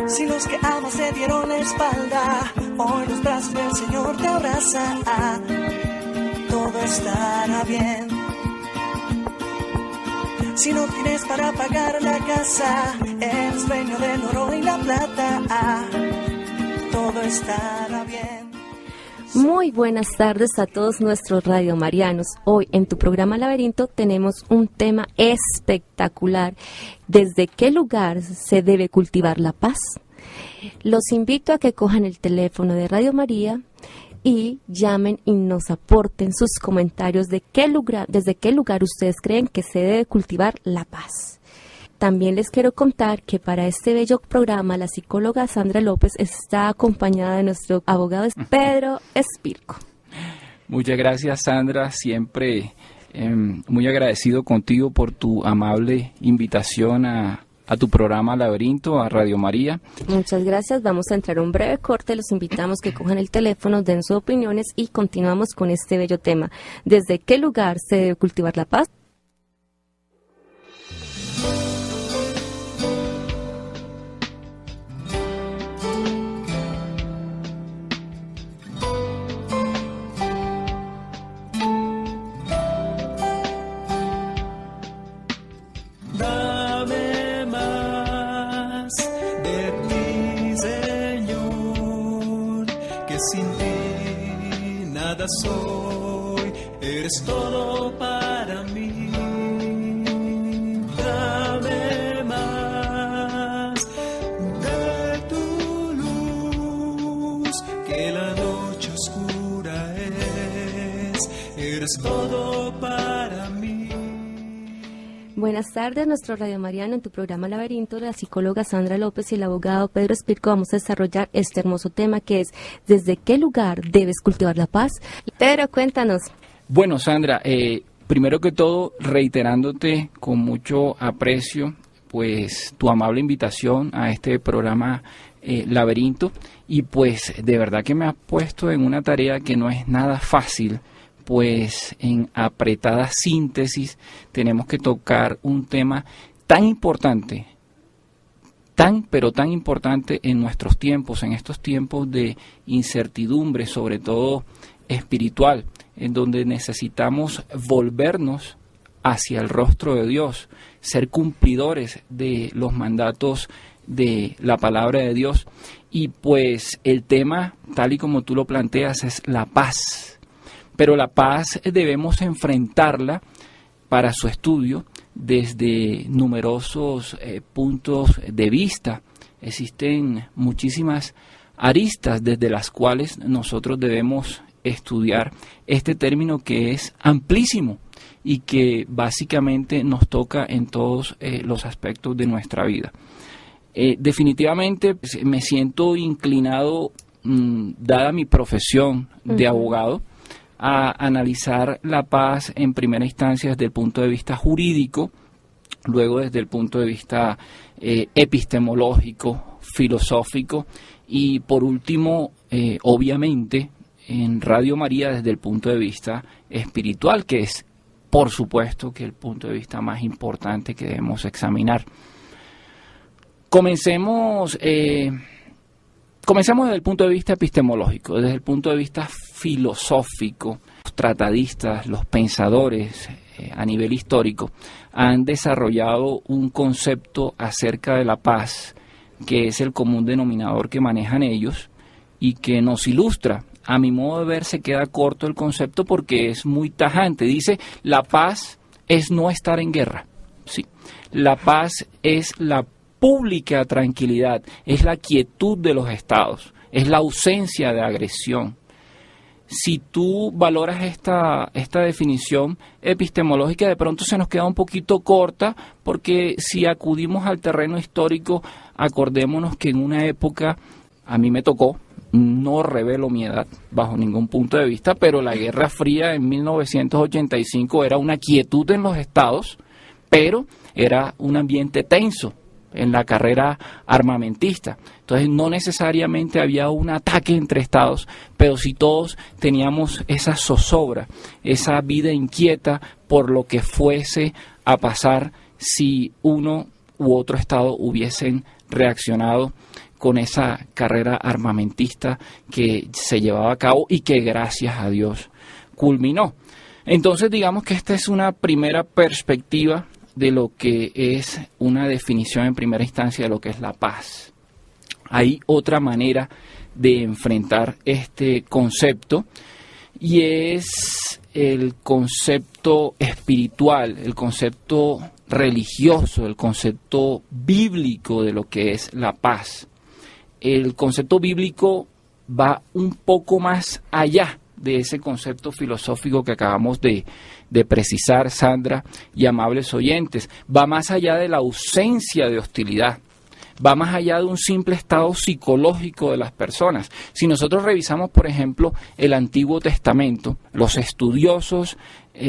Si los que amas te dieron la espalda, hoy los brazos del Señor te abrazan. Todo estará bien. Si no tienes para pagar la casa, eres dueño del oro y la plata. Todo estará bien. Muy buenas tardes a todos nuestros radiomarianos. Hoy en tu programa Laberinto tenemos un tema espectacular. ¿Desde qué lugar se debe cultivar la paz? Los invito a que cojan el teléfono de Radio María y llamen y nos aporten sus comentarios de desde qué lugar ustedes creen que se debe cultivar la paz. También les quiero contar que para este bello programa la psicóloga Sandra López está acompañada de nuestro abogado Pedro Espirco. Muchas gracias, Sandra, siempre muy agradecido contigo por tu amable invitación a tu programa Laberinto, a Radio María. Muchas gracias, vamos a entrar a un breve corte, los invitamos que cojan el teléfono, den sus opiniones y continuamos con este bello tema. ¿Desde qué lugar se debe cultivar la paz? Soy, eres todo para mí. Dame más de tu luz, que la noche oscura es. Eres todo para mí. Buenas tardes, nuestro Radio Mariano. En tu programa Laberinto, la psicóloga Sandra López y el abogado Pedro Espirco vamos a desarrollar este hermoso tema que es ¿desde qué lugar debes cultivar la paz? Pedro, cuéntanos. Bueno, Sandra, primero que todo, reiterándote con mucho aprecio, pues, tu amable invitación a este programa Laberinto, y pues, de verdad que me has puesto en una tarea que no es nada fácil, pues en apretada síntesis tenemos que tocar un tema tan importante, pero tan importante en nuestros tiempos, en estos tiempos de incertidumbre, sobre todo espiritual, en donde necesitamos volvernos hacia el rostro de Dios, ser cumplidores de los mandatos de la palabra de Dios. Y pues el tema, tal y como tú lo planteas, es la paz. Pero la paz debemos enfrentarla para su estudio desde numerosos puntos de vista. Existen muchísimas aristas desde las cuales nosotros debemos estudiar este término que es amplísimo y que básicamente nos toca en todos los aspectos de nuestra vida. Definitivamente me siento inclinado, dada mi profesión de abogado, a analizar la paz en primera instancia desde el punto de vista jurídico, luego desde el punto de vista epistemológico, filosófico y por último, obviamente, en Radio María desde el punto de vista espiritual, que es, por supuesto, que el punto de vista más importante que debemos examinar. Comencemos desde el punto de vista epistemológico, desde el punto de vista filosófico. Los tratadistas, los pensadores a nivel histórico han desarrollado un concepto acerca de la paz que es el común denominador que manejan ellos y que nos ilustra. A mi modo de ver se queda corto el concepto porque es muy tajante. Dice, la paz es no estar en guerra. Sí. La paz es la pública tranquilidad, es la quietud de los estados, es la ausencia de agresión. Si tú valoras esta definición epistemológica, de pronto se nos queda un poquito corta, porque si acudimos al terreno histórico, acordémonos que en una época, a mí me tocó, no revelo mi edad bajo ningún punto de vista, pero la Guerra Fría en 1985 era una quietud en los estados, pero era un ambiente tenso en la carrera armamentista. Entonces no necesariamente había un ataque entre estados, pero sí todos teníamos esa zozobra, esa vida inquieta por lo que fuese a pasar si uno u otro estado hubiesen reaccionado con esa carrera armamentista que se llevaba a cabo y que gracias a Dios culminó. Entonces digamos que esta es una primera perspectiva de lo que es una definición en primera instancia de lo que es la paz. Hay otra manera de enfrentar este concepto y es el concepto espiritual, el concepto religioso, el concepto bíblico de lo que es la paz. El concepto bíblico va un poco más allá de ese concepto filosófico que acabamos de precisar, Sandra y amables oyentes. Va más allá de la ausencia de hostilidad. Va más allá de un simple estado psicológico de las personas. Si nosotros revisamos, por ejemplo, el Antiguo Testamento, los estudiosos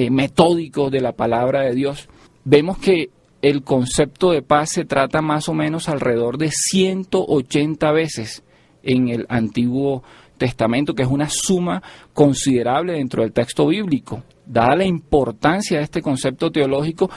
metódicos de la palabra de Dios, vemos que el concepto de paz se trata más o menos alrededor de 180 veces en el Antiguo Testamento, que es una suma considerable dentro del texto bíblico, dada la importancia de este concepto teológico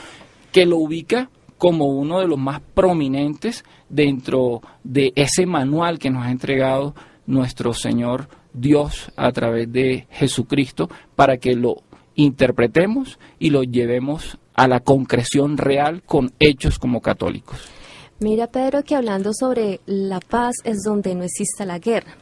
que lo ubica como uno de los más prominentes dentro de ese manual que nos ha entregado nuestro Señor Dios a través de Jesucristo para que lo interpretemos y lo llevemos a la concreción real con hechos como católicos. Mira, Pedro, que hablando sobre la paz es donde no exista la guerra.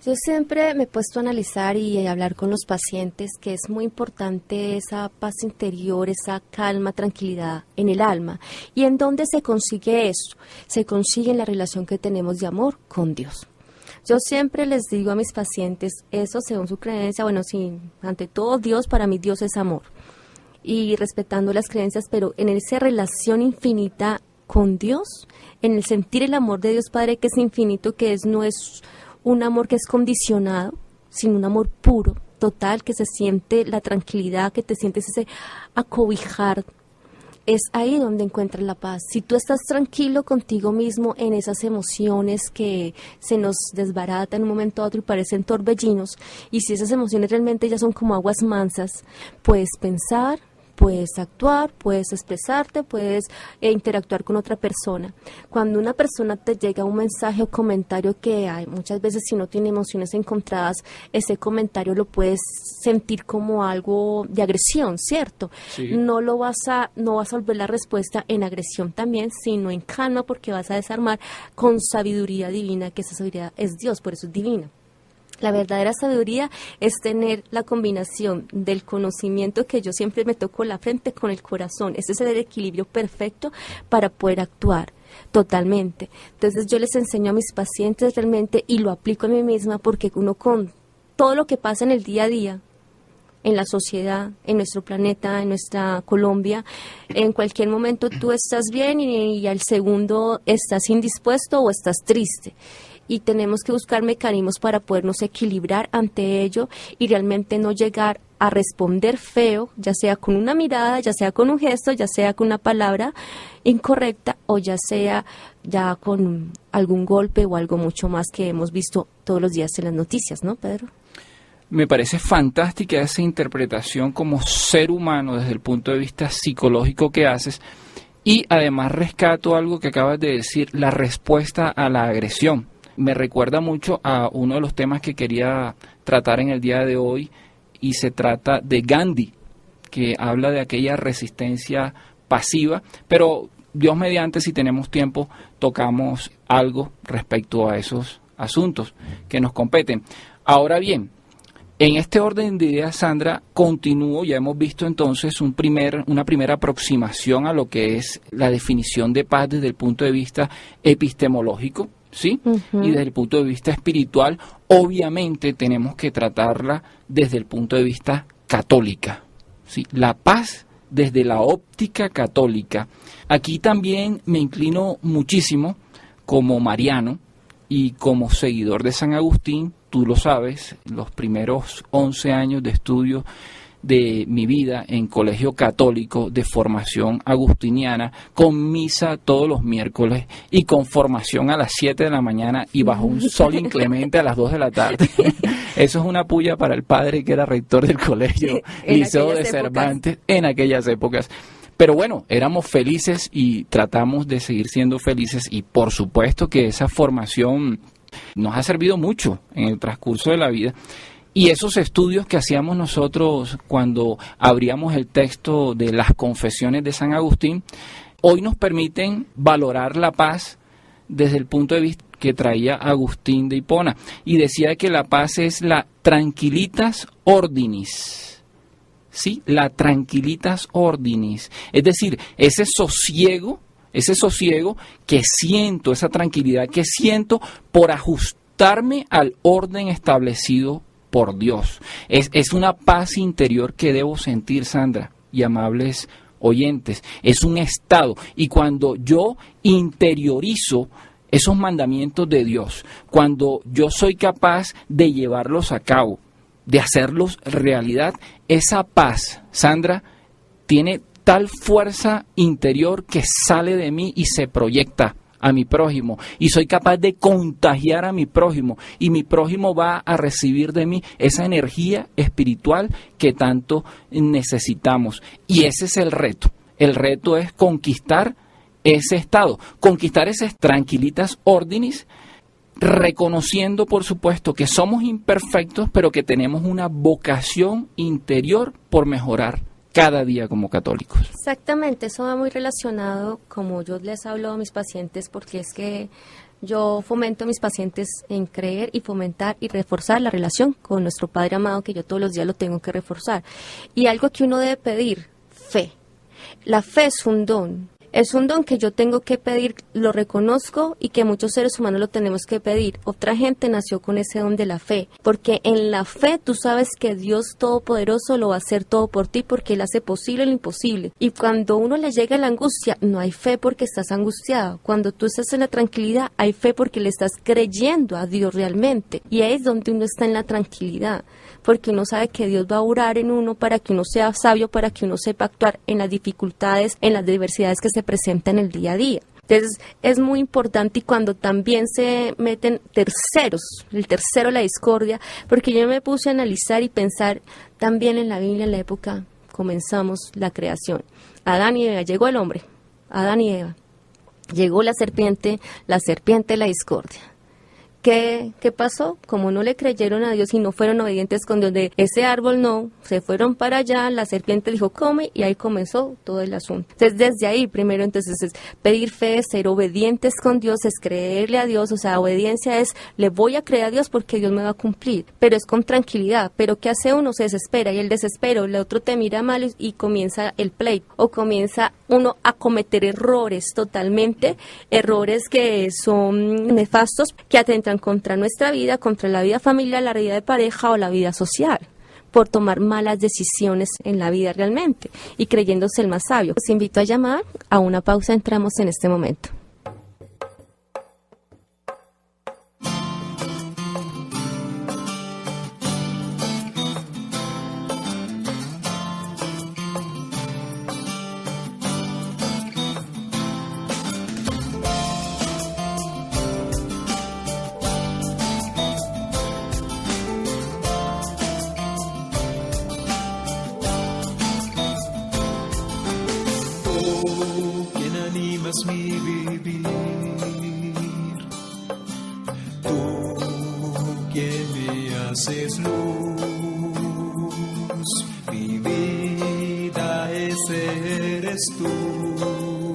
Yo siempre me he puesto a analizar y a hablar con los pacientes que es muy importante esa paz interior, esa calma, tranquilidad en el alma. ¿Y en dónde se consigue eso? Se consigue en la relación que tenemos de amor con Dios. Yo siempre les digo a mis pacientes, eso según su creencia, bueno, sí, ante todo Dios, para mí Dios es amor. Y respetando las creencias, pero en esa relación infinita con Dios, en el sentir el amor de Dios Padre que es infinito, que no es un amor que es condicionado, sino un amor puro, total, que se siente la tranquilidad, que te sientes ese acobijar. Es ahí donde encuentras la paz. Si tú estás tranquilo contigo mismo en esas emociones que se nos desbaratan de un momento a otro y parecen torbellinos, y si esas emociones realmente ya son como aguas mansas, puedes pensar, puedes actuar, puedes expresarte, puedes interactuar con otra persona. Cuando una persona te llega un mensaje o comentario que hay, muchas veces si no tiene emociones encontradas, ese comentario lo puedes sentir como algo de agresión, ¿cierto? Sí. No vas a volver la respuesta en agresión también, sino en calma, porque vas a desarmar con sabiduría divina, que esa sabiduría es Dios, por eso es divina. La verdadera sabiduría es tener la combinación del conocimiento, que yo siempre me toco la frente, con el corazón. Ese es el equilibrio perfecto para poder actuar totalmente. Entonces yo les enseño a mis pacientes realmente y lo aplico a mí misma, porque uno con todo lo que pasa en el día a día, en la sociedad, en nuestro planeta, en nuestra Colombia, en cualquier momento tú estás bien y al segundo estás indispuesto o estás triste. Y tenemos que buscar mecanismos para podernos equilibrar ante ello y realmente no llegar a responder feo, ya sea con una mirada, ya sea con un gesto, ya sea con una palabra incorrecta o ya sea ya con algún golpe o algo mucho más que hemos visto todos los días en las noticias, ¿no, Pedro? Me parece fantástica esa interpretación como ser humano desde el punto de vista psicológico que haces, y además rescato algo que acabas de decir, la respuesta a la agresión. Me recuerda mucho a uno de los temas que quería tratar en el día de hoy, y se trata de Gandhi, que habla de aquella resistencia pasiva, pero Dios mediante, si tenemos tiempo, tocamos algo respecto a esos asuntos que nos competen. Ahora bien, en este orden de ideas, Sandra, continúo. Ya hemos visto entonces una primera aproximación a lo que es la definición de paz desde el punto de vista epistemológico, ¿sí? Uh-huh. Y desde el punto de vista espiritual, obviamente tenemos que tratarla desde el punto de vista católica, ¿sí? La paz desde la óptica católica. Aquí también me inclino muchísimo como mariano y como seguidor de San Agustín. Tú lo sabes, los primeros 11 años de estudio de mi vida en colegio católico de formación agustiniana, con misa todos los miércoles y con formación a las 7 de la mañana y bajo un sol inclemente a las 2 de la tarde. Eso es una puya para el padre que era rector del colegio Liceo de Cervantes en aquellas épocas. Pero bueno, éramos felices y tratamos de seguir siendo felices, y por supuesto que esa formación nos ha servido mucho en el transcurso de la vida. Y esos estudios que hacíamos nosotros cuando abríamos el texto de las Confesiones de San Agustín, hoy nos permiten valorar la paz desde el punto de vista que traía Agustín de Hipona. Y decía que la paz es la tranquilitas ordinis. Sí, la tranquilitas ordinis. Es decir, ese sosiego que siento, esa tranquilidad que siento por ajustarme al orden establecido por Dios. Es una paz interior que debo sentir, Sandra y amables oyentes. Es un estado, y cuando yo interiorizo esos mandamientos de Dios, cuando yo soy capaz de llevarlos a cabo, de hacerlos realidad, esa paz, Sandra, tiene tal fuerza interior que sale de mí y se proyecta a mi prójimo, y soy capaz de contagiar a mi prójimo, y mi prójimo va a recibir de mí esa energía espiritual que tanto necesitamos. Y ese es el reto. El reto es conquistar ese estado, conquistar esas tranquilitas ordinis, reconociendo, por supuesto, que somos imperfectos, pero que tenemos una vocación interior por mejorar cada día como católicos. Exactamente, eso va muy relacionado, como yo les hablo a mis pacientes, porque es que yo fomento a mis pacientes en creer y fomentar y reforzar la relación con nuestro Padre amado, que yo todos los días lo tengo que reforzar. Y algo que uno debe pedir, fe. La fe es un don. Es un don que yo tengo que pedir, lo reconozco, y que muchos seres humanos lo tenemos que pedir. Otra gente nació con ese don de la fe, porque en la fe tú sabes que Dios Todopoderoso lo va a hacer todo por ti, porque Él hace posible lo imposible. Y cuando uno le llega la angustia, no hay fe porque estás angustiado. Cuando tú estás en la tranquilidad, hay fe porque le estás creyendo a Dios realmente. Y ahí es donde uno está en la tranquilidad, porque uno sabe que Dios va a orar en uno para que uno sea sabio, para que uno sepa actuar en las dificultades, en las diversidades que se presentan en el día a día. Entonces es muy importante, y cuando también se meten terceros, el tercero, la discordia, porque yo me puse a analizar y pensar también en la Biblia, en la época comenzamos la creación. Adán y Eva, llegó el hombre, Adán y Eva, llegó la serpiente, la discordia. ¿Qué pasó? Como no le creyeron a Dios y no fueron obedientes con Dios, de ese árbol no, se fueron para allá, la serpiente dijo come, y ahí comenzó todo el asunto. Entonces desde ahí primero entonces es pedir fe, ser obedientes con Dios, es creerle a Dios. O sea, obediencia es le voy a creer a Dios porque Dios me va a cumplir, pero es con tranquilidad. Pero ¿qué hace uno? Se desespera, y el desespero, el otro te mira mal y comienza el pleito, o comienza uno a cometer errores totalmente, errores que son nefastos, que atentan contra nuestra vida, contra la vida familiar, la vida de pareja o la vida social, por tomar malas decisiones en la vida realmente y creyéndose el más sabio. Los invito a llamar. A una pausa entramos en este momento. Mi vivir, tú que me haces luz, mi vida ese eres tú,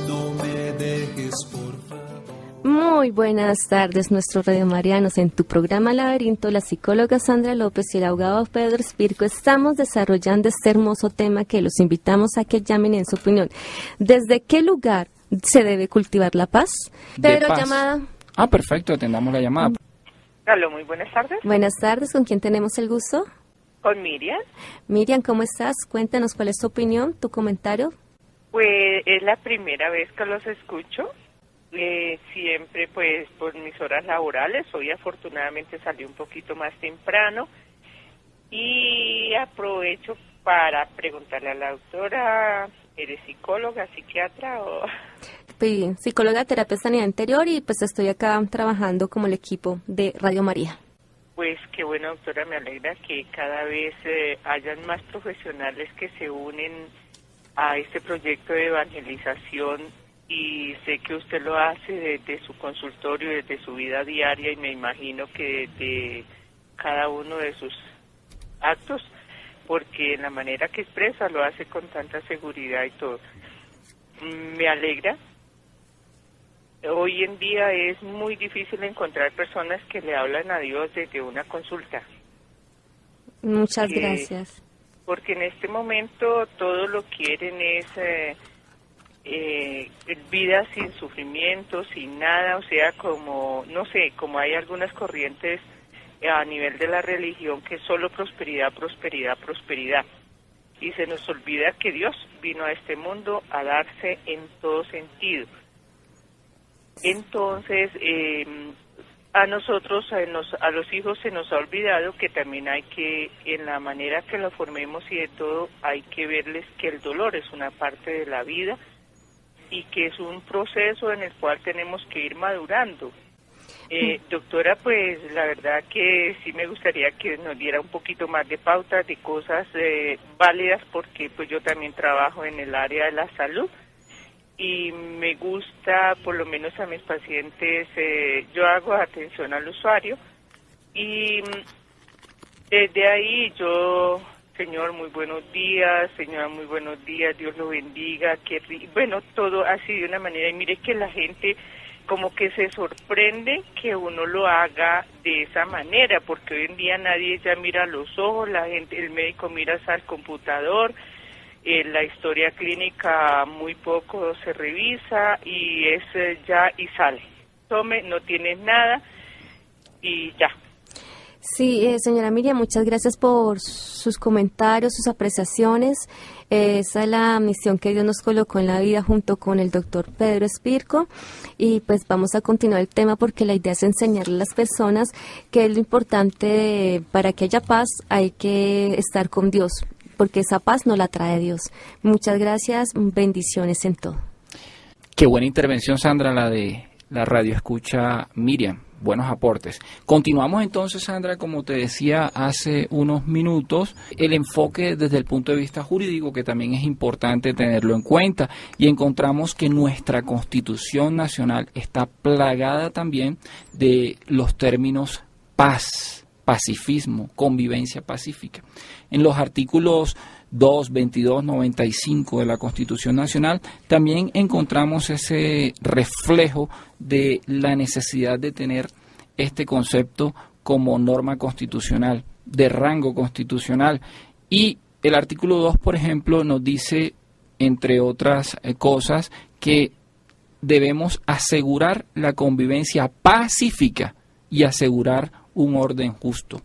no me dejes por favor. Muy buenas tardes, nuestros radiomarianos. En tu programa Laberinto, la psicóloga Sandra López y el abogado Pedro Espirco estamos desarrollando este hermoso tema que los invitamos a que llamen en su opinión. ¿Desde qué lugar se debe cultivar la paz? Pedro, paz. Llamada. Ah, perfecto, atendamos la llamada. Aló, muy buenas tardes. Buenas tardes, ¿con quién tenemos el gusto? Con Miriam. Miriam, ¿cómo estás? Cuéntanos cuál es tu opinión, tu comentario. Pues es la primera vez que los escucho. Siempre pues por mis horas laborales. Hoy afortunadamente salí un poquito más temprano y aprovecho para preguntarle a la doctora, ¿eres psicóloga, psiquiatra o...? Psicóloga, terapeuta sanidad interior, y pues estoy acá trabajando como el equipo de Radio María. Pues qué bueno, doctora, me alegra que cada vez hayan más profesionales que se unen a este proyecto de evangelización, y sé que usted lo hace desde su consultorio, desde su vida diaria, y me imagino que desde cada uno de sus actos, porque en la manera que expresa lo hace con tanta seguridad y todo. Me alegra. Hoy en día es muy difícil encontrar personas que le hablan a Dios desde una consulta. Muchas gracias. Porque en este momento todo lo quieren es vida sin sufrimiento, sin nada, o sea, como, no sé, como hay algunas corrientes a nivel de la religión que es solo prosperidad, prosperidad, prosperidad. Y se nos olvida que Dios vino a este mundo a darse en todo sentido. Entonces, a nosotros, a los hijos se nos ha olvidado que también hay que, en la manera que lo formemos y de todo, hay que verles que el dolor es una parte de la vida y que es un proceso en el cual tenemos que ir madurando. Doctora, pues la verdad que sí me gustaría que nos diera un poquito más de pautas, de cosas válidas, porque pues yo también trabajo en el área de la salud y me gusta, por lo menos a mis pacientes, yo hago atención al usuario y desde ahí yo, señor, muy buenos días, señora, muy buenos días, Dios lo bendiga, bueno, todo así de una manera, y mire que la gente como que se sorprende que uno lo haga de esa manera, porque hoy en día nadie ya mira a los ojos, la gente, el médico mira al computador, la historia clínica muy poco se revisa y es ya y sale. Tome, no tienes nada y ya. Sí, señora Miriam, muchas gracias por sus comentarios, sus apreciaciones. Esa es la misión que Dios nos colocó en la vida junto con el doctor Pedro Espirco, y pues vamos a continuar el tema porque la idea es enseñarle a las personas que es lo importante para que haya paz, hay que estar con Dios, porque esa paz no la trae Dios. Muchas gracias, bendiciones en todo. Qué buena intervención, Sandra, la de la radio escucha Miriam. Buenos aportes. Continuamos entonces, Sandra, como te decía hace unos minutos, el enfoque desde el punto de vista jurídico, que también es importante tenerlo en cuenta, y encontramos que nuestra Constitución Nacional está plagada también de los términos paz, pacifismo, convivencia pacífica. En los artículos 2, 22, 95 de la Constitución Nacional, también encontramos ese reflejo de la necesidad de tener este concepto como norma constitucional, de rango constitucional. Y el artículo 2, por ejemplo, nos dice, entre otras cosas, que debemos asegurar la convivencia pacífica y asegurar un orden justo.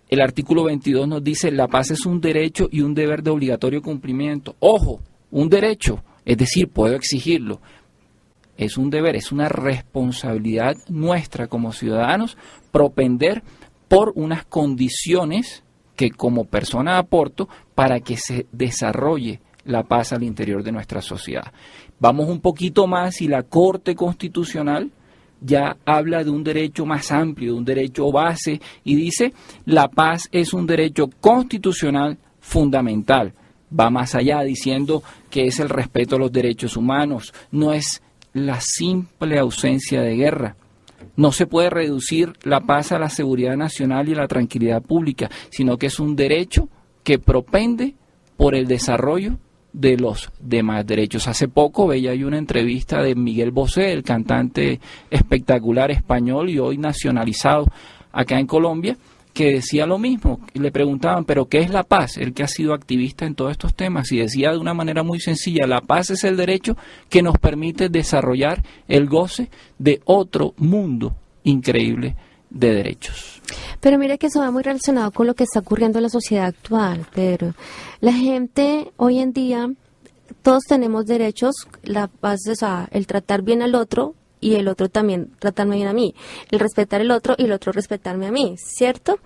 El artículo 22 nos dice, la paz es un derecho y un deber de obligatorio cumplimiento. Ojo, un derecho, es decir, puedo exigirlo. Es un deber, es una responsabilidad nuestra como ciudadanos propender por unas condiciones que como persona aporto para que se desarrolle la paz al interior de nuestra sociedad. Vamos un poquito más y la Corte Constitucional ya habla de un derecho más amplio, de un derecho base, y dice, la paz es un derecho constitucional fundamental. Va más allá diciendo que es el respeto a los derechos humanos, no es la simple ausencia de guerra. No se puede reducir la paz a la seguridad nacional y a la tranquilidad pública, sino que es un derecho que propende por el desarrollo de los demás derechos. Hace poco veía yo una entrevista de Miguel Bosé, el cantante espectacular español y hoy nacionalizado acá en Colombia, que decía lo mismo. Y le preguntaban, ¿pero qué es la paz? Él que ha sido activista en todos estos temas, y decía de una manera muy sencilla, la paz es el derecho que nos permite desarrollar el goce de otro mundo increíble de derechos. Pero mire que eso va muy relacionado con lo que está ocurriendo en la sociedad actual, Pedro. La gente hoy en día, todos tenemos derechos, la paz es el tratar bien al otro y el otro también tratarme bien a mí, el respetar el otro y el otro respetarme a mí, ¿cierto?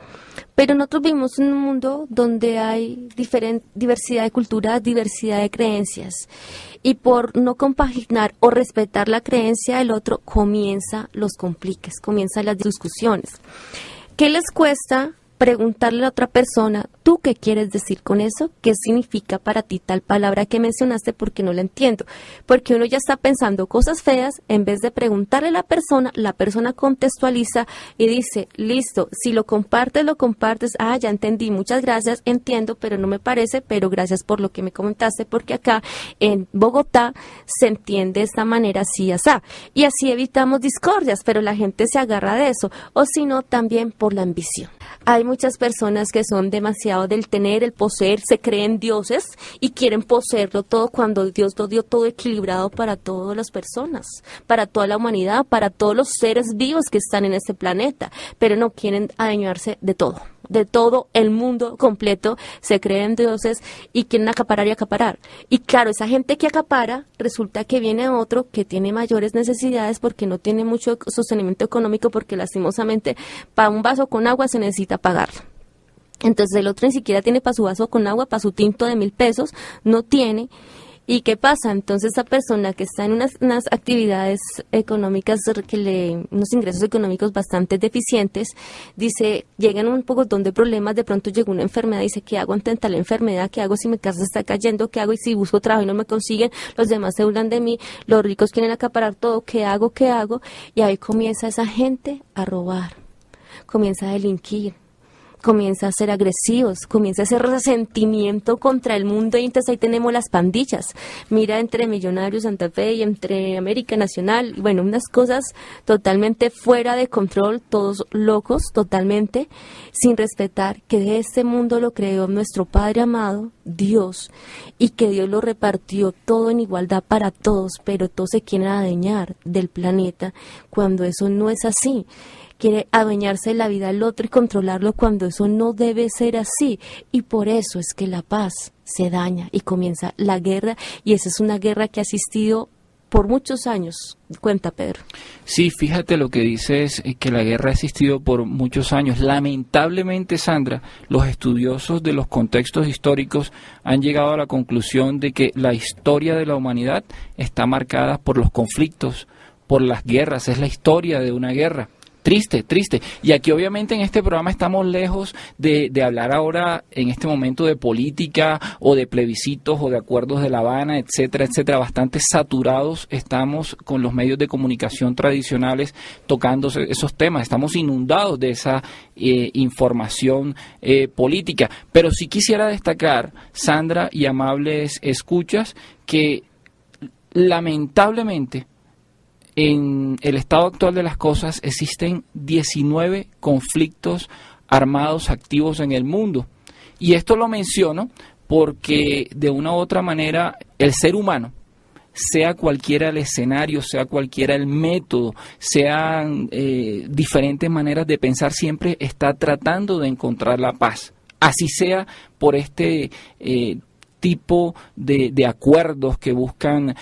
Pero nosotros vivimos en un mundo donde hay diversidad de culturas, diversidad de creencias, y por no compaginar o respetar la creencia del otro, comienzan los compliques, comienzan las discusiones. ¿Qué les cuesta preguntarle a la otra persona, ¿tú qué quieres decir con eso? ¿Qué significa para ti tal palabra que mencionaste? Porque no la entiendo. Porque uno ya está pensando cosas feas, en vez de preguntarle a la persona contextualiza y dice, listo, si lo compartes, ya entendí, muchas gracias, entiendo, pero no me parece, pero gracias por lo que me comentaste, porque acá en Bogotá se entiende de esta manera, así, asá. Y así evitamos discordias, pero la gente se agarra de eso, o si no, también por la ambición. Hay muchas personas que son demasiado del tener, el poseer, se creen dioses y quieren poseerlo todo cuando Dios lo dio todo equilibrado para todas las personas, para toda la humanidad, para todos los seres vivos que están en este planeta, pero no quieren adueñarse de todo el mundo completo, se creen dioses y quieren acaparar y acaparar. Y claro, esa gente que acapara, resulta que viene otro que tiene mayores necesidades porque no tiene mucho sostenimiento económico, porque lastimosamente para un vaso con agua se necesita pagarlo. Entonces el otro ni siquiera tiene para su vaso con agua, para su tinto de 1.000 pesos, no tiene. ¿Y qué pasa? Entonces esa persona que está en unas actividades económicas, unos ingresos económicos bastante deficientes, dice, llegan un poco de problemas, de pronto llega una enfermedad, dice, ¿qué hago ante tal enfermedad? ¿Qué hago si mi casa está cayendo? ¿Qué hago? Y si busco trabajo y no me consiguen, los demás se burlan de mí, los ricos quieren acaparar todo, ¿qué hago? Y ahí comienza esa gente a robar, comienza a delinquir, comienza a ser agresivos, comienza a hacer resentimiento contra el mundo, y entonces ahí tenemos las pandillas. Mira, entre Millonarios Santa Fe y entre América Nacional, bueno, unas cosas totalmente fuera de control, todos locos, totalmente, sin respetar que este mundo lo creó nuestro Padre amado, Dios, y que Dios lo repartió todo en igualdad para todos, pero todos se quieren adueñar del planeta, cuando eso no es así. Quiere adueñarse de la vida del otro y controlarlo cuando eso no debe ser así. Y por eso es que la paz se daña y comienza la guerra, y esa es una guerra que ha existido por muchos años. Cuenta, Pedro. Sí, fíjate lo que dices, que la guerra ha existido por muchos años. Lamentablemente, Sandra, los estudiosos de los contextos históricos han llegado a la conclusión de que la historia de la humanidad está marcada por los conflictos, por las guerras. Es la historia de una guerra. Triste. Y aquí obviamente en este programa estamos lejos de hablar ahora en este momento de política o de plebiscitos o de acuerdos de La Habana, etcétera, etcétera. Bastante saturados estamos con los medios de comunicación tradicionales tocando esos temas. Estamos inundados de esa información política. Pero sí quisiera destacar, Sandra y amables escuchas, que lamentablemente en el estado actual de las cosas existen 19 conflictos armados activos en el mundo. Y esto lo menciono porque de una u otra manera el ser humano, sea cualquiera el escenario, sea cualquiera el método, sean diferentes maneras de pensar, siempre está tratando de encontrar la paz. Así sea por este tipo de acuerdos que buscan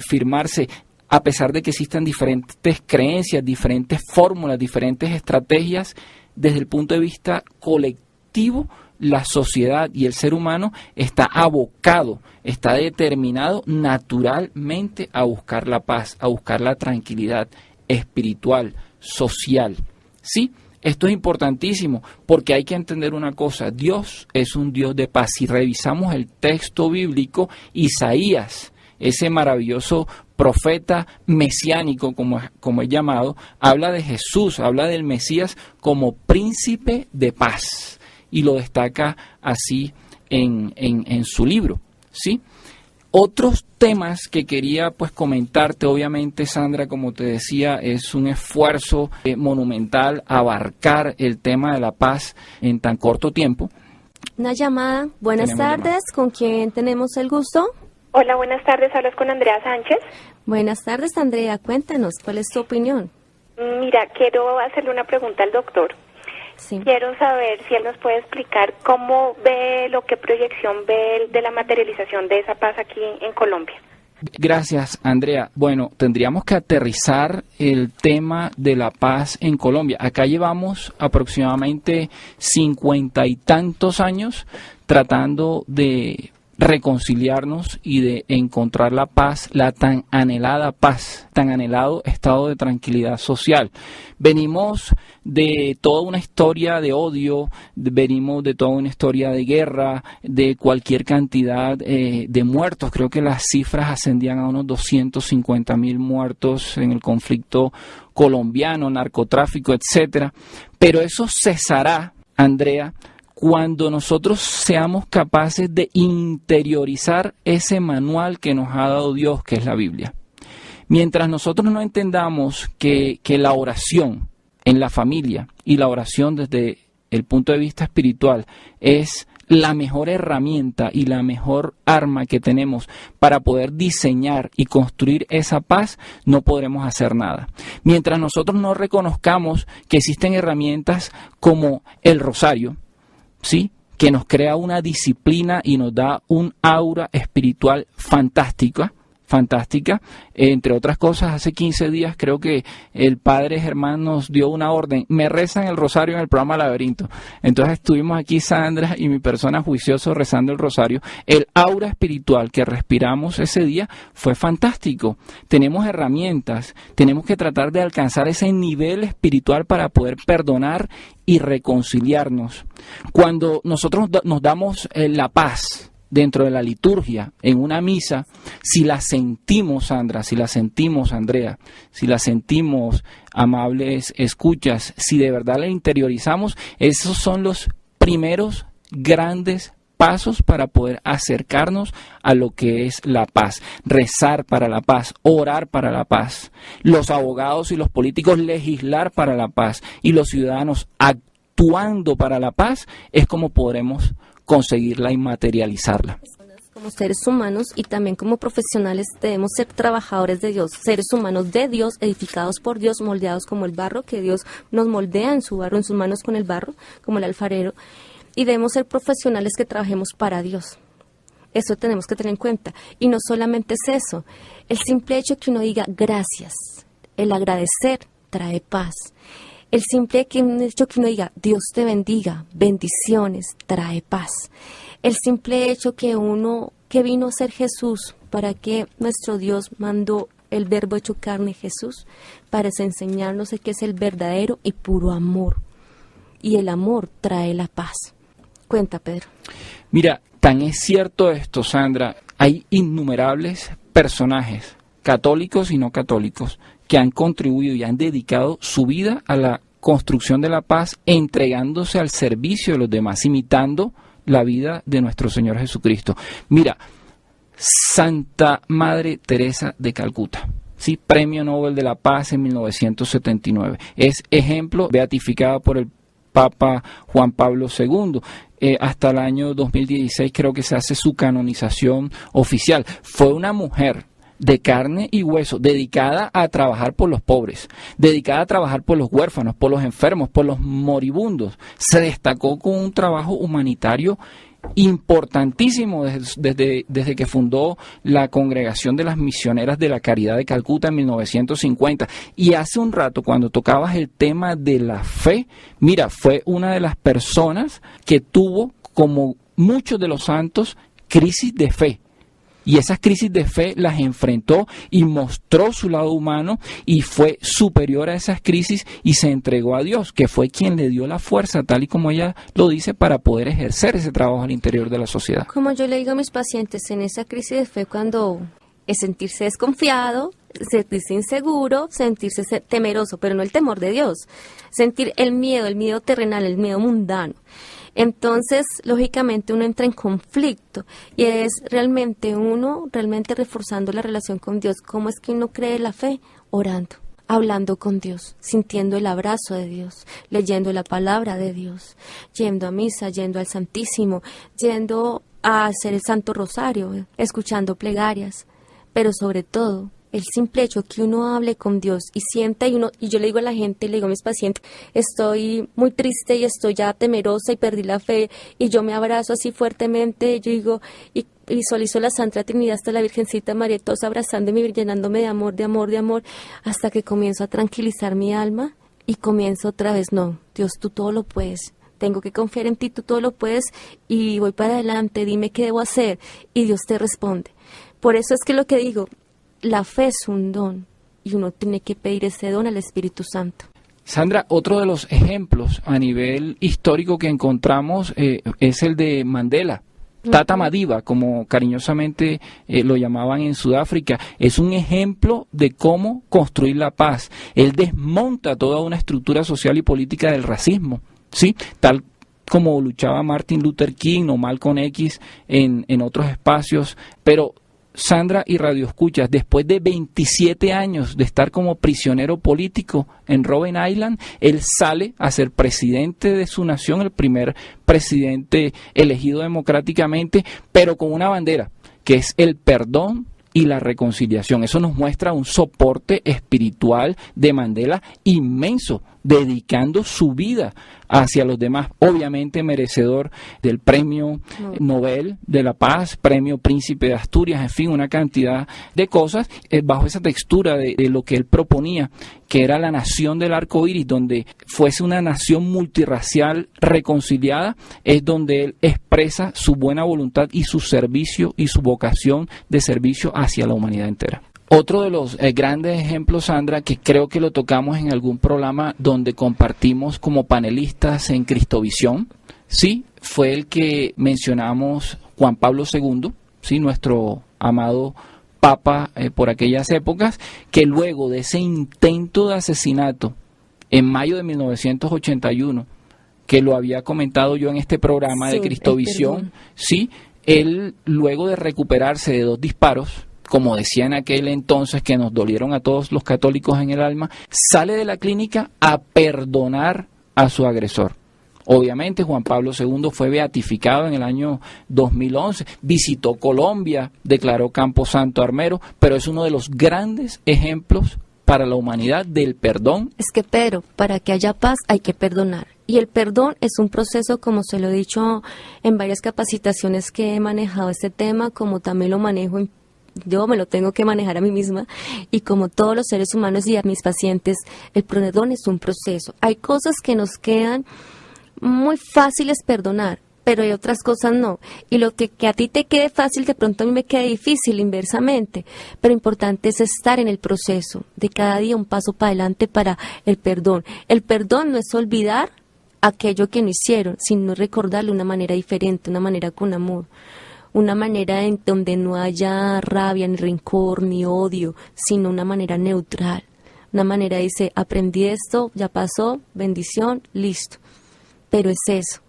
firmarse, a pesar de que existan diferentes creencias, diferentes fórmulas, diferentes estrategias, desde el punto de vista colectivo, la sociedad y el ser humano está abocado, está determinado naturalmente a buscar la paz, a buscar la tranquilidad espiritual, social. ¿Sí? Esto es importantísimo porque hay que entender una cosa: Dios es un Dios de paz. Si revisamos el texto bíblico, Isaías, ese maravilloso profeta mesiánico, como es llamado, habla de Jesús, habla del Mesías como príncipe de paz, y lo destaca así en su libro, ¿sí? Otros temas que quería pues comentarte, obviamente, Sandra, como te decía, es un esfuerzo monumental abarcar el tema de la paz en tan corto tiempo. Una llamada. Buenas tardes, ¿con quién tenemos el gusto? Hola, buenas tardes, hablas con Andrea Sánchez. Buenas tardes, Andrea, cuéntanos, ¿cuál es tu opinión? Mira, quiero hacerle una pregunta al doctor. Sí. Quiero saber si él nos puede explicar cómo ve, qué proyección ve él de la materialización de esa paz aquí en Colombia. Gracias, Andrea. Bueno, tendríamos que aterrizar el tema de la paz en Colombia. Acá llevamos aproximadamente 50 y tantos años tratando de reconciliarnos y de encontrar la paz, la tan anhelada paz, tan anhelado estado de tranquilidad social. Venimos de toda una historia de odio, venimos de toda una historia de guerra, de cualquier cantidad de muertos. Creo que las cifras ascendían a unos 250.000 muertos en el conflicto colombiano, narcotráfico, etcétera. Pero eso cesará, Andrea, cuando nosotros seamos capaces de interiorizar ese manual que nos ha dado Dios, que es la Biblia. Mientras nosotros no entendamos que la oración en la familia y la oración desde el punto de vista espiritual es la mejor herramienta y la mejor arma que tenemos para poder diseñar y construir esa paz, no podremos hacer nada. Mientras nosotros no reconozcamos que existen herramientas como el rosario, ¿sí?, que nos crea una disciplina y nos da un aura espiritual fantástica. Entre otras cosas, hace 15 días creo que el padre Germán nos dio una orden: me rezan el rosario en el programa Laberinto. Entonces estuvimos aquí Sandra y mi persona juicioso rezando el rosario. El aura espiritual que respiramos ese día fue fantástico. Tenemos herramientas, tenemos que tratar de alcanzar ese nivel espiritual para poder perdonar y reconciliarnos. Cuando nosotros nos damos la paz dentro de la liturgia, en una misa, si la sentimos, Sandra, si la sentimos, Andrea, si la sentimos, amables escuchas, si de verdad la interiorizamos, esos son los primeros grandes pasos para poder acercarnos a lo que es la paz. Rezar para la paz, orar para la paz. Los abogados y los políticos legislar para la paz y los ciudadanos actuando para la paz es como podremos conseguirla y materializarla. Como seres humanos y también como profesionales debemos ser trabajadores de Dios, seres humanos de Dios, edificados por Dios, moldeados como el barro, que Dios nos moldea en su barro, en sus manos con el barro, como el alfarero, y debemos ser profesionales que trabajemos para Dios. Eso tenemos que tener en cuenta. Y no solamente es eso, el simple hecho que uno diga gracias, el agradecer trae paz. El simple hecho que uno diga, Dios te bendiga, bendiciones, trae paz. El simple hecho que vino a ser Jesús, para que nuestro Dios mandó el verbo hecho carne Jesús, para enseñarnos que es el verdadero y puro amor. Y el amor trae la paz. Cuenta, Pedro. Mira, tan es cierto esto, Sandra, hay innumerables personajes, católicos y no católicos, que han contribuido y han dedicado su vida a la construcción de la paz, entregándose al servicio de los demás, imitando la vida de nuestro Señor Jesucristo. Mira, Santa Madre Teresa de Calcuta, ¿sí?, Premio Nobel de la Paz en 1979. Es ejemplo, beatificada por el Papa Juan Pablo II. Hasta el año 2016 creo que se hace su canonización oficial. Fue una mujer de carne y hueso, dedicada a trabajar por los pobres, dedicada a trabajar por los huérfanos, por los enfermos, por los moribundos. Se destacó con un trabajo humanitario importantísimo desde que fundó la Congregación de las Misioneras de la Caridad de Calcuta en 1950. Y hace un rato, cuando tocabas el tema de la fe, mira, fue una de las personas que tuvo, como muchos de los santos, crisis de fe. Y esas crisis de fe las enfrentó y mostró su lado humano y fue superior a esas crisis y se entregó a Dios, que fue quien le dio la fuerza, tal y como ella lo dice, para poder ejercer ese trabajo al interior de la sociedad. Como yo le digo a mis pacientes, en esa crisis de fe, cuando es sentirse desconfiado, sentirse inseguro, sentirse temeroso, pero no el temor de Dios, sentir el miedo terrenal, el miedo mundano. Entonces, lógicamente, uno entra en conflicto y es realmente reforzando la relación con Dios. ¿Cómo es que uno cree la fe? Orando, hablando con Dios, sintiendo el abrazo de Dios, leyendo la palabra de Dios, yendo a misa, yendo al Santísimo, yendo a hacer el Santo Rosario, escuchando plegarias, pero sobre todo, el simple hecho que uno hable con Dios y sienta y yo le digo a la gente, le digo a mis pacientes, estoy muy triste y estoy ya temerosa y perdí la fe, y yo me abrazo así fuertemente, yo digo, y visualizo la Santa Trinidad, hasta la Virgencita María, todos abrazándome y llenándome de amor, hasta que comienzo a tranquilizar mi alma y comienzo otra vez, no, Dios, tú todo lo puedes. tengo que confiar en ti, tú todo lo puedes y voy para adelante, dime qué debo hacer y Dios te responde. Por eso es que lo que digo, la fe es un don y uno tiene que pedir ese don al Espíritu Santo. Sandra, otro de los ejemplos a nivel histórico que encontramos es el de Mandela. Tata Madiba, como cariñosamente lo llamaban en Sudáfrica, es un ejemplo de cómo construir la paz. Él desmonta toda una estructura social y política del racismo, ¿sí? Tal como luchaba Martin Luther King o Malcolm X en otros espacios, pero Sandra y Radio Escuchas, después de 27 años de estar como prisionero político en Robben Island, él sale a ser presidente de su nación, el primer presidente elegido democráticamente, pero con una bandera, que es el perdón y la reconciliación. Eso nos muestra un soporte espiritual de Mandela inmenso, dedicando su vida hacia los demás, obviamente merecedor del premio Nobel de la Paz, premio Príncipe de Asturias, en fin, una cantidad de cosas bajo esa textura de lo que él proponía, que era la nación del arco iris, donde fuese una nación multirracial reconciliada, es donde él expresa su buena voluntad y su servicio y su vocación de servicio hacia la humanidad entera. Otro de los grandes ejemplos, Sandra, que creo que lo tocamos en algún programa donde compartimos como panelistas en Cristovisión, sí, fue el que mencionamos Juan Pablo II, sí, nuestro amado Papa por aquellas épocas, que luego de ese intento de asesinato en mayo de 1981, que lo había comentado yo en este programa de Cristovisión, sí, él luego de recuperarse de 2 disparos, como decía en aquel entonces que nos dolieron a todos los católicos en el alma, sale de la clínica a perdonar a su agresor. Obviamente Juan Pablo II fue beatificado en el año 2011, visitó Colombia, declaró Camposanto armero, pero es uno de los grandes ejemplos para la humanidad del perdón. Es que, Pedro, para que haya paz hay que perdonar. Y el perdón es un proceso, como se lo he dicho en varias capacitaciones que he manejado este tema, como también lo manejo yo me lo tengo que manejar a mí misma y como todos los seres humanos y a mis pacientes, el perdón es un proceso. Hay cosas que nos quedan muy fáciles perdonar, pero hay otras cosas no. Y lo que a ti te quede fácil, de pronto a mí me queda difícil inversamente. Pero importante es estar en el proceso, de cada día un paso para adelante para el perdón. El perdón no es olvidar aquello que no hicieron, sino recordarle de una manera diferente, una manera con amor. Una manera en donde no haya rabia, ni rencor, ni odio, sino una manera neutral. Una manera dice, aprendí esto, ya pasó, bendición, listo. Pero es eso.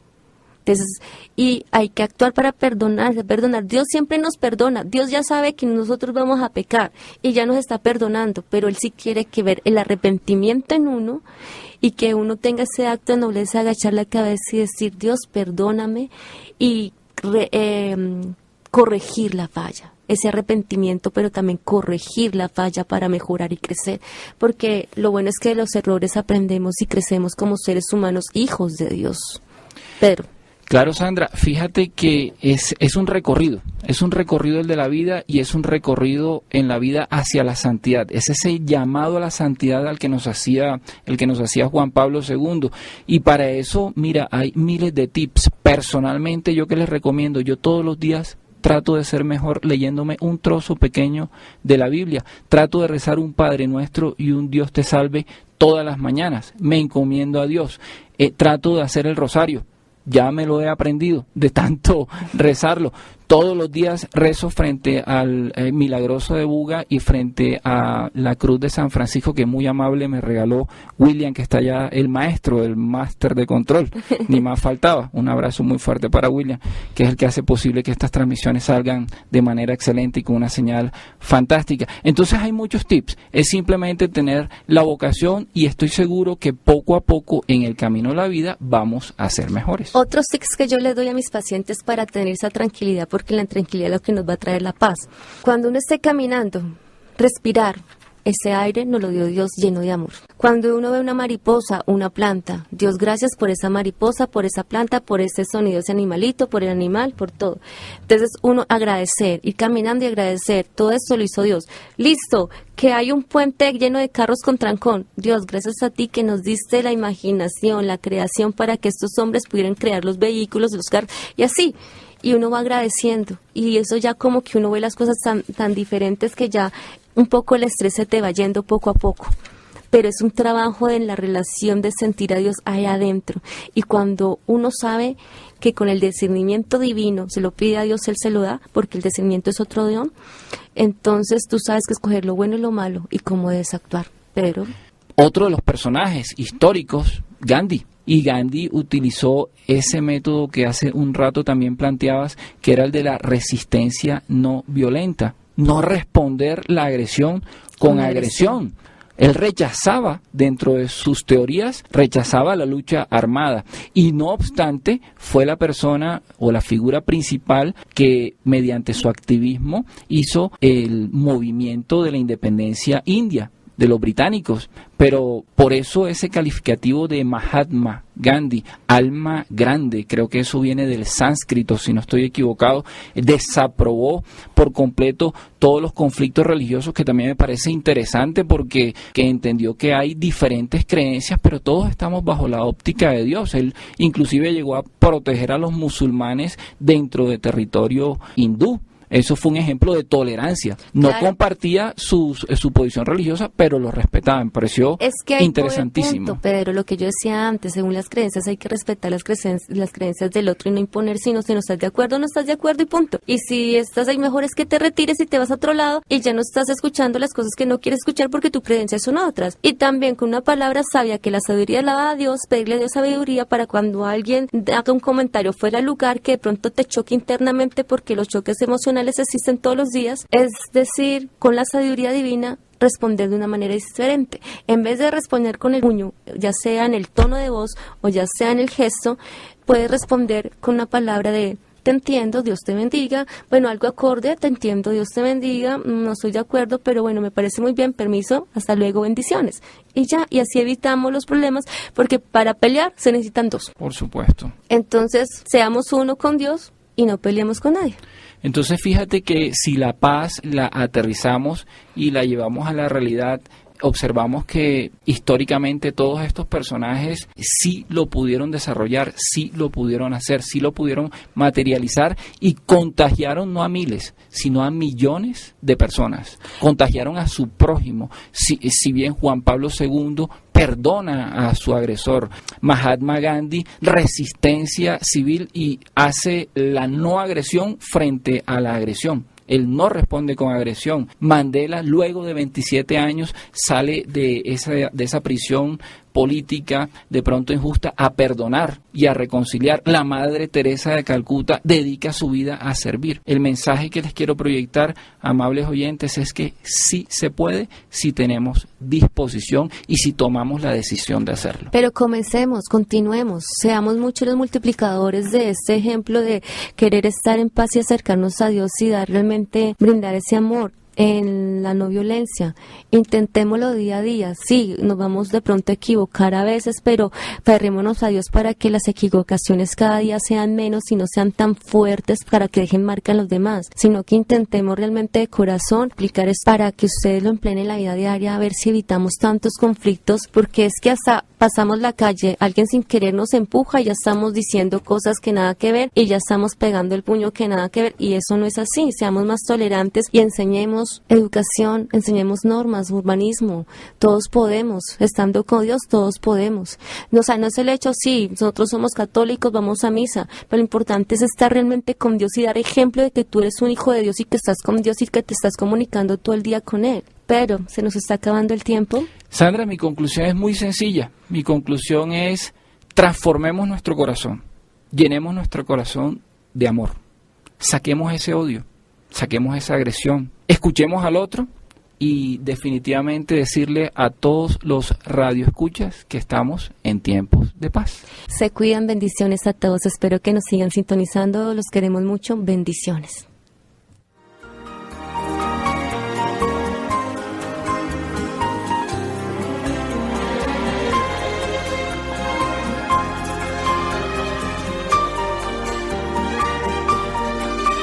Entonces, y hay que actuar para perdonar. Dios siempre nos perdona. Dios ya sabe que nosotros vamos a pecar y ya nos está perdonando, pero Él sí quiere que ver el arrepentimiento en uno y que uno tenga ese acto de nobleza, agachar la cabeza y decir, Dios, perdóname, y corregir la falla, ese arrepentimiento, pero también corregir la falla para mejorar y crecer, porque lo bueno es que de los errores aprendemos y crecemos como seres humanos, hijos de Dios. Pedro. Claro, Sandra, fíjate que es un recorrido el de la vida y es un recorrido en la vida hacia la santidad. Es ese llamado a la santidad el que nos hacía Juan Pablo II. Y para eso, mira, hay miles de tips. Personalmente, yo que les recomiendo, yo todos los días trato de ser mejor leyéndome un trozo pequeño de la Biblia. Trato de rezar un Padre Nuestro y un Dios te salve todas las mañanas. Me encomiendo a Dios. Trato de hacer el rosario. Ya me lo he aprendido de tanto rezarlo. Todos los días rezo frente al Milagroso de Buga y frente a la Cruz de San Francisco, que muy amable me regaló William, que está allá, el maestro, el máster de control. Ni más faltaba. Un abrazo muy fuerte para William, que es el que hace posible que estas transmisiones salgan de manera excelente y con una señal fantástica. Entonces hay muchos tips. Es simplemente tener la vocación y estoy seguro que poco a poco en el camino de la vida vamos a ser mejores. Otros tips que yo les doy a mis pacientes para tener esa tranquilidad, porque la tranquilidad es lo que nos va a traer la paz. Cuando uno esté caminando, respirar ese aire nos lo dio Dios lleno de amor. Cuando uno ve una mariposa, una planta, Dios, gracias por esa mariposa, por esa planta, por ese sonido, ese animalito, por el animal, por todo. Entonces uno agradecer, ir caminando y agradecer, todo esto lo hizo Dios. Listo, que hay un puente lleno de carros con trancón. Dios, gracias a ti que nos diste la imaginación, la creación para que estos hombres pudieran crear los vehículos, los carros, y así. Y uno va agradeciendo, y eso ya como que uno ve las cosas tan diferentes que ya un poco el estrés se te va yendo poco a poco. Pero es un trabajo en la relación de sentir a Dios ahí adentro. Y cuando uno sabe que con el discernimiento divino se lo pide a Dios, Él se lo da, porque el discernimiento es otro don, entonces tú sabes que escoger lo bueno y lo malo y cómo debes actuar. Pero otro de los personajes históricos, Gandhi. Y Gandhi utilizó ese método que hace un rato también planteabas, que era el de la resistencia no violenta. No responder la agresión con agresión. Él rechazaba, dentro de sus teorías, rechazaba la lucha armada. Y no obstante, fue la persona o la figura principal que, mediante su activismo, hizo el movimiento de la independencia india, de los británicos. Pero por eso ese calificativo de Mahatma Gandhi, alma grande, creo que eso viene del sánscrito, si no estoy equivocado, desaprobó por completo todos los conflictos religiosos, que también me parece interesante porque que entendió que hay diferentes creencias, pero todos estamos bajo la óptica de Dios. Él inclusive llegó a proteger a los musulmanes dentro de territorio hindú. Eso fue un ejemplo de tolerancia. No compartía su posición religiosa, pero lo respetaba. Me pareció interesantísimo. Punto, Pedro, lo que yo decía antes, según las creencias hay que respetar las creencias del otro y no imponer, sino si no estás de acuerdo, no estás de acuerdo y punto. Y si estás ahí, mejor es que te retires y te vas a otro lado y ya no estás escuchando las cosas que no quieres escuchar porque tus creencias son otras. Y también con una palabra sabia, que la sabiduría la da a Dios, pedirle a Dios sabiduría para cuando alguien haga un comentario fuera de lugar que de pronto te choque internamente, porque los choques emocionales existen todos los días, es decir, con la sabiduría divina, responder de una manera diferente. En vez de responder con el puño, ya sea en el tono de voz o ya sea en el gesto, puedes responder con una palabra de te entiendo, Dios te bendiga, bueno, algo acorde, te entiendo, Dios te bendiga, no estoy de acuerdo, pero bueno, me parece muy bien, permiso, hasta luego, bendiciones. Y ya, y así evitamos los problemas, porque para pelear se necesitan dos. Por supuesto. Entonces, seamos uno con Dios y no peleemos con nadie. Entonces fíjate que si la paz la aterrizamos y la llevamos a la realidad, observamos que históricamente todos estos personajes sí lo pudieron desarrollar, sí lo pudieron hacer, sí lo pudieron materializar y contagiaron no a miles, sino a millones de personas. Contagiaron a su prójimo. Si bien Juan Pablo II perdona a su agresor, Mahatma Gandhi, resistencia civil y hace la no agresión frente a la agresión. Él no responde con agresión. Mandela, luego de 27 años, sale de esa prisión política de pronto injusta a perdonar y a reconciliar. La Madre Teresa de Calcuta dedica su vida a servir. El mensaje que les quiero proyectar, amables oyentes, es que sí se puede si tenemos disposición y si tomamos la decisión de hacerlo. Pero comencemos, continuemos, seamos muchos los multiplicadores de este ejemplo de querer estar en paz y acercarnos a Dios y realmente brindar ese amor en la no violencia. Intentémoslo día a día. Sí, nos vamos de pronto a equivocar a veces, pero aferrémonos a Dios para que las equivocaciones cada día sean menos y no sean tan fuertes para que dejen marca en los demás, sino que intentemos realmente de corazón aplicar esto para que ustedes lo empleen en la vida diaria, a ver si evitamos tantos conflictos, porque es que hasta pasamos la calle, alguien sin querer nos empuja y ya estamos diciendo cosas que nada que ver y ya estamos pegando el puño que nada que ver, y eso no es así. Seamos más tolerantes y enseñemos educación, enseñemos normas, urbanismo. Todos podemos, estando con Dios, todos podemos. No, o sea, no es el hecho, sí, nosotros somos católicos, vamos a misa, pero lo importante es estar realmente con Dios y dar ejemplo de que tú eres un hijo de Dios y que estás con Dios y que te estás comunicando todo el día con Él. Pero se nos está acabando el tiempo. Sandra, mi conclusión es muy sencilla. Mi conclusión es: transformemos nuestro corazón, llenemos nuestro corazón de amor, saquemos ese odio, saquemos esa agresión, escuchemos al otro y definitivamente decirle a todos los radioescuchas que estamos en tiempos de paz. Se cuidan, bendiciones a todos, espero que nos sigan sintonizando, los queremos mucho, bendiciones.